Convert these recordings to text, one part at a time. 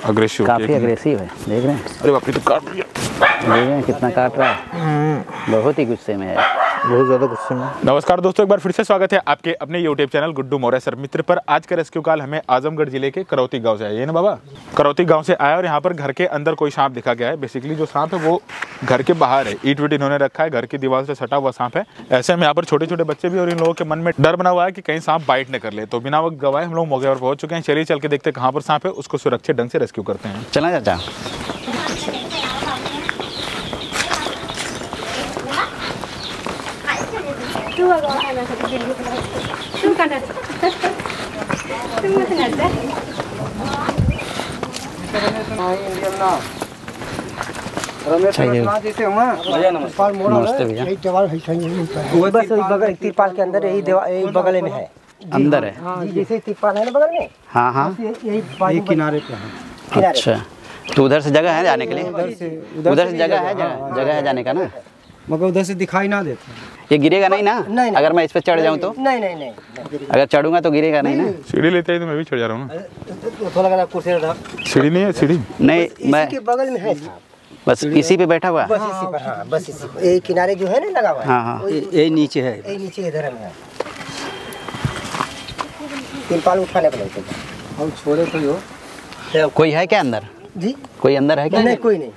Aggressive, काफी aggressive है, देख रहे हैं। अरे बाप रे, तो काट लिया। देख रहे हैं कितना काट रहा है, बहुत ही गुस्से में है, बहुत ज़्यादा गुस्से में। नमस्कार दोस्तों, एक बार फिर से स्वागत है आपके अपने YouTube channel Guddu Maurya sir मित्र पर। आज का रेस्क्यू कॉल हमें आजमगढ़ जिले के करौती गांव से आया है ना बाबा। करौती गांव से आया और यहाँ पर घर के अंदर कोई सांप दिखा गया है। बेसिकली जो सांप है वो घर के बाहर है, ईट विट इन्होंने रखा है, घर की दीवार से सटा हुआ सांप है। ऐसे में यहाँ पर छोटे छोटे बच्चे भी और इन लोगों के मन में डर बना हुआ है कि कहीं सांप बाइट न कर ले। तो बिना वक्त गवाए हम लोग मौके पर पहुंच चुके हैं। चलिए चल के देखते हैं कहाँ पर सांप है, उसको सुरक्षित ढंग से रेस्क्यू करते हैं। चला चाचा। नमस्ते भैया। बस बगल तिरपाल के अंदर यही बगल में है, अंदर है जैसे तिरपाल है ना बगल में। हाँ हाँ, यही किनारे पे है। अच्छा, तो उधर से जगह है जाने के लिए? उधर से जगह है जाने का ना, मगर उधर से दिखाई ना देता। ये गिरेगा नहीं ना? नहीं। अगर मैं इस पे चढ़ जाऊँ तो? नहीं। अगर चढ़ूंगा तो गिरेगा नहीं ना? सीढ़ी लेते ही तो मैं भी चढ़ जा रहा हूँ ना। थोड़ा लगा कुर्सी रखा। सीढ़ी नहीं है, सीढ़ी नहीं, मैं के बगल में है, बस इसी पे बैठा हुआ। बस इसी पर। हाँ, बस इसी पर। यही किनारे जो है ना लगा हुआ है। हाँ, यही नीचे है, यही नीचे इधर है। तिरपाल उठाने को लगता है। हम छोड़े तो हो। कोई है क्या अंदर? जी, कोई अंदर है क्या? नहीं, कोई नहीं।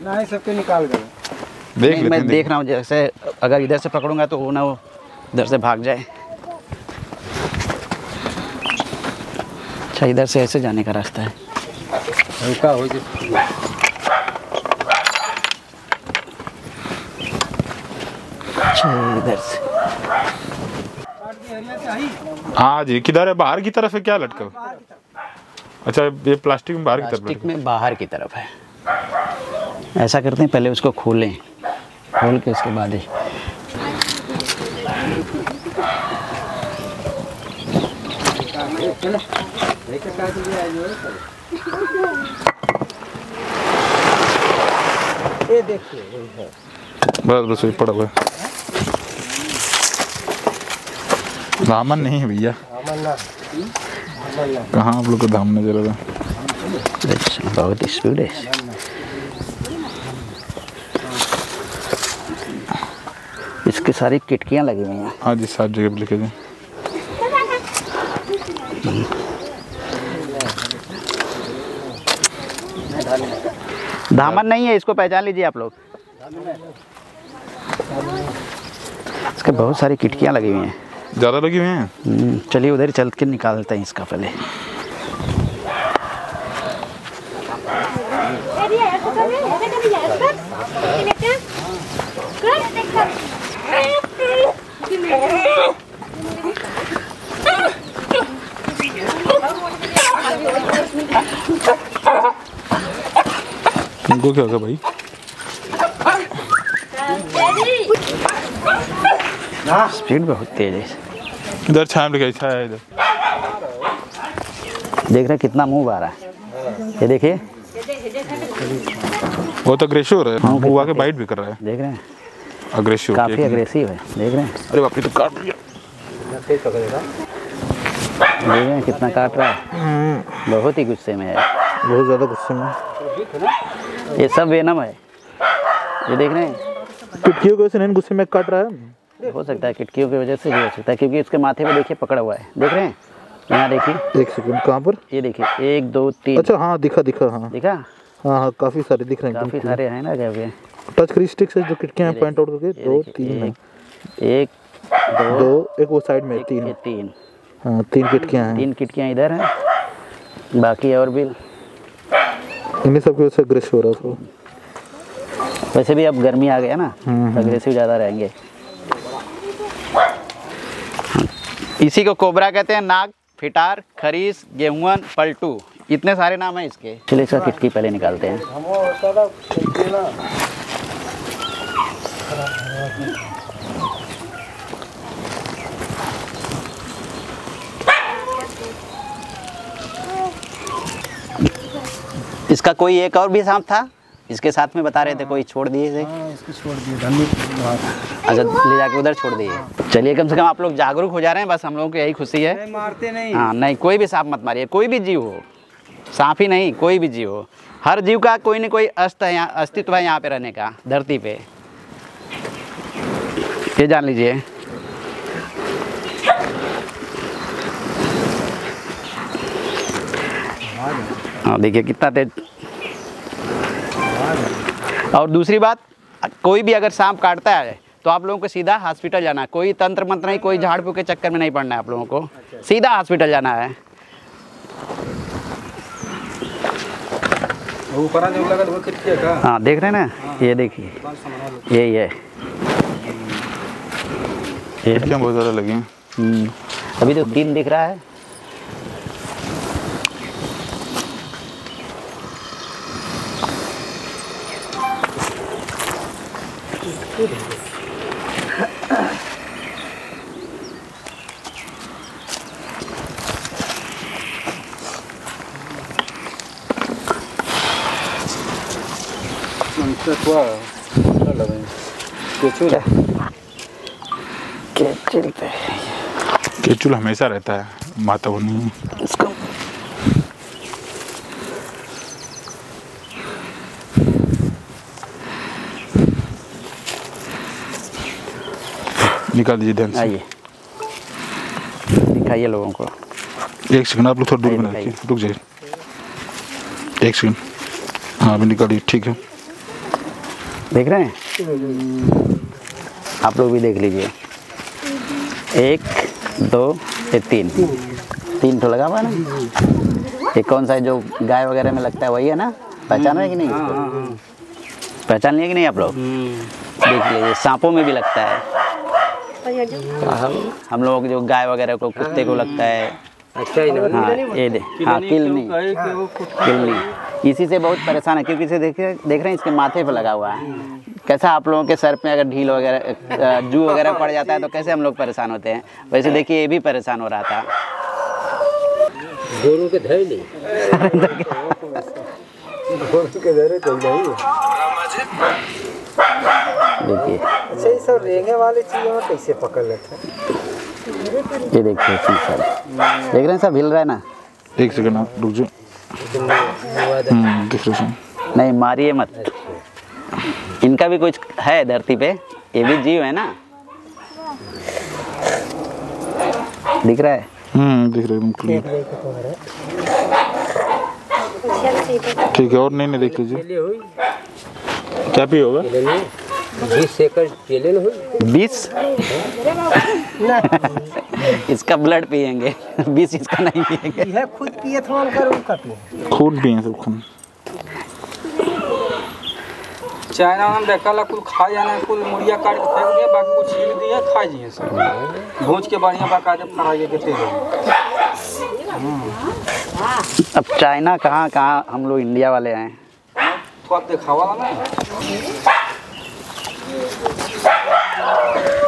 नहीं, सबके निकाल गए। मैं देख रहा हूँ, जैसे अगर इधर से पकड़ूंगा तो वो ना वो इधर से भाग जाए। अच्छा, इधर से ऐसे जाने का रास्ता है। रुका हो अच्छा, इधर से। हाँ जी, किधर है? बाहर की तरफ है क्या लटका? अच्छा, ये प्लास्टिक में बाहर की तरफ? प्लास्टिक में बाहर की तरफ है। ऐसा करते हैं, पहले उसको खोलें, खोल के उसके बाद ही ये देखिए, बस पड़ा हुआ है। दामन नहीं है भैया, कहाँ आप लोग को दामन नजर आ रहा? अच्छा, बहुत स्पीड है। इसकी सारी किटकियाँ लगी हुई हैं। हाँ जी, 7 जगह पे लिखे थे। दामन नहीं है, इसको पहचान लीजिए आप लोग। इसके बहुत सारी किटकियाँ लगी हुई हैं। ज़्यादा लगी हुई हैं? चलिए उधर चल के निकालते हैं इसका पहले। तुमको क्या होगा भाई? स्पीड बहुत तेज है। इधर छाया लिखा है, छाया इधर। देख रहे हैं कितना मुंह आ रहा है, ये देखिए। वो तो अग्रेसिव हो रहा है, वो आके बाइट भी कर रहा है। देख रहे हैं अग्रेसिव, काफी अग्रेसिव है, देख रहे हैं। अरे बाप रे, तो काट लिया। देख रहे हैं कितना काट रहा है, बहुत ही गुस्से में है, बहुत ज़्यादा गुस्से में। ये सब वेनम है, ये देख रहे हैं। किटकियों की वजह से गुस्से में काट रहा है। हो सकता है किटकियों की वजह से भी हो सकता है, क्योंकि इसके माथे पे देखिए पकड़ा हुआ है, देख रहे हैं। यहाँ देखिए, एक सेकंड, कहाँ पर? ये देखिए, 1 2 3। अच्छा, हाँ दिखा। हाँ दिखा। हाँ, काफी सारे दिख रहे हैं, काफी सारे हैं ना। क्या टच क्रिस्टिक से जो किटकियां हैं पॉइंट आउट करके 2 3 1 2 एक वो साइड में 3। हाँ, 3 किटकियां हैं। 3 किटकियां इधर हैं, बाकी और भी इन्हीं सब की वजह से अग्रेसिव हो रहा है। वैसे भी अब गर्मी आ गया ना, अग्रेसिव ज़्यादा रहेंगे। इसी को कोबरा कहते हैं। नाग, फिटार, खरीस, गेहुअन, पलटू, इतने सारे नाम हैं इसके। चलिए इसका किटकी पहले निकालते हैं। इसका कोई एक और भी सांप था इसके साथ में, बता रहे थे कोई छोड़ दिए थे। इसको छोड़ दिए, धन्यवाद। अच्छा, ले जाके उधर छोड़ दिए। चलिए, कम से कम आप लोग जागरूक हो जा रहे हैं, बस हम लोगों को यही खुशी है। मारते नहीं। हाँ, नहीं, कोई भी सांप मत मारिए, कोई भी जीव हो, सांप ही नहीं, कोई भी जीव हो, हर जीव का कोई न कोई अस्तित्व है यहाँ पे रहने का, धरती पे, ये जान लीजिए। हाँ देखिए कितना तेज। और दूसरी बात, कोई भी अगर सांप काटता है तो आप लोगों को सीधा हॉस्पिटल जाना है, कोई तंत्र मंत्र नहीं, कोई झाड़ फूक के चक्कर में नहीं पड़ना है आप लोगों को, सीधा हॉस्पिटल जाना है। हाँ देख रहे हैं ना, ये देखिए यही है, खिड़कियाँ बहुत ज़्यादा लगी हैं। अभी तो 3 दिख रहा है। केचुल हमेशा रहता है, माता वो नहीं इसको निकाल दीजिए ध्यान से। आइए दिखाइए लोगों को। एक सेकंड, आप लोग थोड़ा दूर बना रखिए, रुक जाइए एक सेकंड। हाँ अभी निकालिए, ठीक है। देख रहे हैं, आप लोग भी देख लीजिए। 1 2 3 तो लगा हुआ है ना। ये कौन सा है जो गाय वगैरह में लगता है, वही है ना? पहचान रहे कि नहीं इसको? पहचान लिए कि नहीं आप लोग? देख लीजिए, सांपों में भी लगता है। हम लोग जो गाय वगैरह को, कुत्ते को लगता है। हाँ ये हाँ किलनी, इसी से बहुत परेशान है, क्योंकि इसे देख रहे हैं, इसके माथे पे लगा हुआ है। कैसा आप लोगों के सर पे अगर ढील वगैरह, जू वगैरह पड़ जाता है तो कैसे हम लोग परेशान होते हैं, वैसे देखिए ये भी परेशान हो रहा था। दोनों के धैर्य नहीं देखिए सही, सब रेंगे वाले चीज़ों में कैसे पकड़ लेते हैं। ये देखिए सब देख रहे हैं, सब हिल रहा है ना। एक सेकंड आप रुक जाओ। देख रहे हैं, नहीं मारिए मत, इनका भी कुछ है धरती पे, ये भी जीव है ना। दिख रहा है? दिख रहा है, ठीक है। और नहीं देख लीजिए, क्या भी होगा। 20 एकड़ केले न हो 20 इसका ब्लड पिएंगे, 20 इसका नहीं पिएंगे। यह खुद पिए थोड़ा कर उनका पिए, खून पिए सब खून। चाइना में देखा ला कुल खा जाना, कुल मुड़िया काट के फेंक दिया, बाकी कुछ छील दिया, खा जिए सब भूज के बढ़िया बाकायदे फ्राई के तेल। अब चाइना कहाँ हम लोग इंडिया वाले हैं। तो आप दिखावा ना,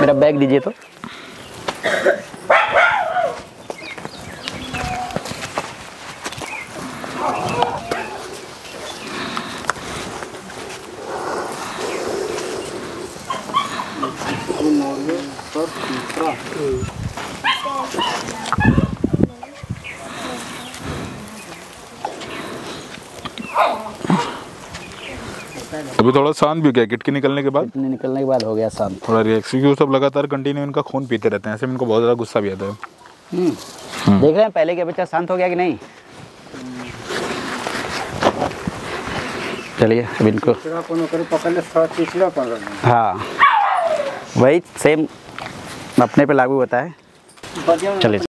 मेरा बैग दीजिए तो। अभी थोड़ा शांत भी हो गया, किट के निकलने के बाद। निकलने के बाद हो गया शांत, थोड़ा रिलैक्स, क्योंकि वो सब लगातार कंटिन्यू इनका खून पीते रहते हैं, ऐसे में इनको बहुत ज़्यादा गुस्सा भी आता है। देख रहे हैं पहले के बच्चा शांत हो गया कि नहीं। चलिए अब इनको, हाँ वही सेम अपने पे लागू होता है। चलिए।